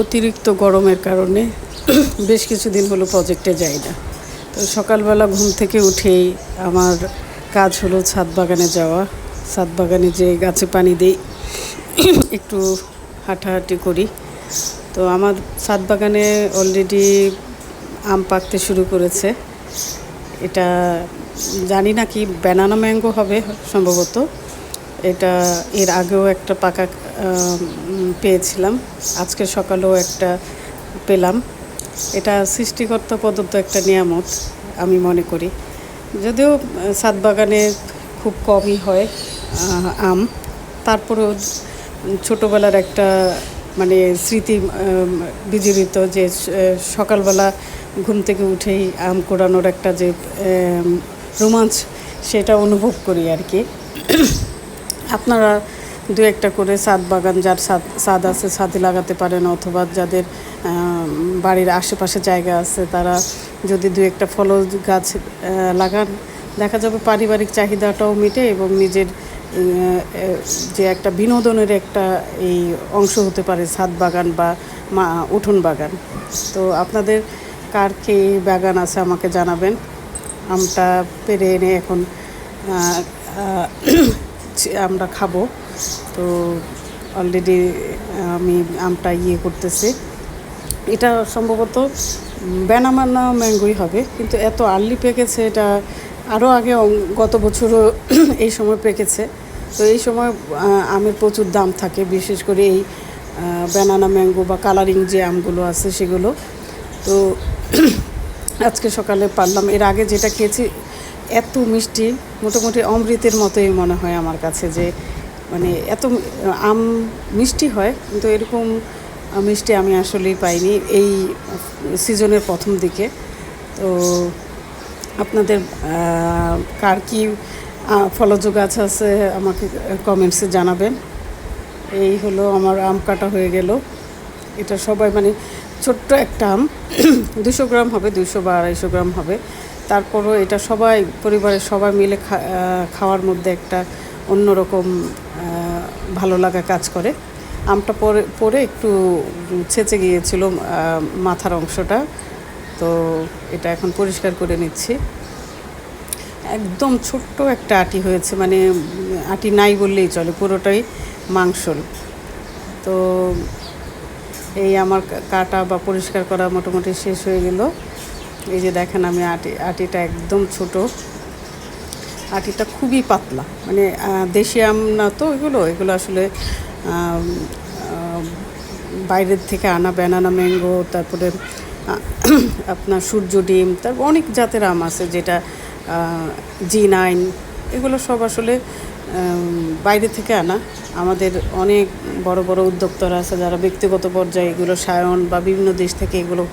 অতিরিক্ত গরমের কারণে বেশ কিছুদিন হলো প্রজেক্টে যাই না। তো সকালবেলা ঘুম থেকে উঠেই আমার কাজ হলো ছাদ বাগানে যাওয়া। ছাদ বাগানে যেয়ে গাছে পানি দিই, একটু হাঁটাহাঁটি করি। তো আমার ছাদ বাগানে অলরেডি আম পাকতে শুরু করেছে। এটা জানি না কি ব্যানানা ম্যাঙ্গো হবে সম্ভবত। এটা এর আগেও একটা পাকা পেয়েছিলাম, আজকে সকালেও একটা পেলাম। এটা সৃষ্টিকর্তা প্রদত্ত একটা নিয়ামত আমি মনে করি। যদিও ছাদ বাগানে খুব কমই হয় আম, তারপরেও ছোটোবেলার একটা মানে স্মৃতি বিজড়িত যে সকালবেলা ঘুম থেকে উঠেই আম কুড়ানোর একটা যে রোমাঞ্চ, সেটা অনুভব করি আর কি। আপনারা দু একটা করে ছাদ বাগান, যার ছাদ আছে ছাদে লাগাতে পারেন, অথবা যাদের বাড়ির আশেপাশে জায়গা আছে তারা যদি দু একটা ফল গাছ লাগান, দেখা যাবে পারিবারিক চাহিদাটাও মেটে এবং নিজের যে একটা বিনোদনের একটা এই অংশ হতে পারে ছাদ বাগান বা উঠোন বাগান। তো আপনাদের কার কি বাগান আছে আমাকে জানাবেন। আমটা পেরে এনে এখন আমরা খাবো। তো অলরেডি আমি আমটা করতেছি। এটা সম্ভবত ব্যানানা ম্যাঙ্গোই হবে, কিন্তু এত আর্লি পেকেছে। এটা আরও আগে গত বছরও এই সময় পেকেছে। তো এই সময় আমের প্রচুর দাম থাকে, বিশেষ করে এই ব্যানানা ম্যাঙ্গো বা কালারিং যে আমগুলো আছে সেগুলো। তো আজকে সকালে পারলাম। এর আগে যেটা খেয়েছি এত মিষ্টি, মোটামুটি অমৃতের মতোই মনে হয় আমার কাছে, যে মানে এত আম মিষ্টি হয়, কিন্তু এরকম মিষ্টি আমি আসলেই পাইনি এই সিজনের প্রথম দিকে। তো আপনাদের কার কি ফলজ গাছ আছে আমাকে কমেন্টসে জানাবেন। এই হলো আমার আম কাটা হয়ে গেল। এটা সবাই মানে ছোট্ট একটা আম, 200 গ্রাম হবে, 200 বা 250 গ্রাম হবে। তারপরও এটা সবাই পরিবারের সবাই মিলে খাওয়ার মধ্যে একটা অন্যরকম ভালো লাগা কাজ করে। আমটা পরে একটু ছেঁচে গিয়েছিল মাথার অংশটা, তো এটা এখন পরিষ্কার করে নিচ্ছি। একদম ছোট্ট একটা আটি হয়েছে, মানে আটি নাই বললেই চলে, পুরোটাই মাংসল। তো এই আমার কাটা বা পরিষ্কার করা মোটামুটি শেষ হয়ে গেল। এই যে দেখেন আমি আটিটা একদম ছোট, আটিটা খুবই পাতলা, মানে দেশি আম না তো এগুলো আসলে বাইরের থেকে আনা ব্যানানা ম্যাঙ্গো, তারপরে আপনার সূর্য ডিম, তারপর অনেক জাতের আম আছে, যেটা G9, এগুলো সব আসলে বাইরে থেকে আনা। আমাদের অনেক বড় বড় উদ্যোক্তারা আছে যারা ব্যক্তিগত পর্যায়ে এগুলো সায়ন বা বিভিন্ন দেশ থেকে এগুলো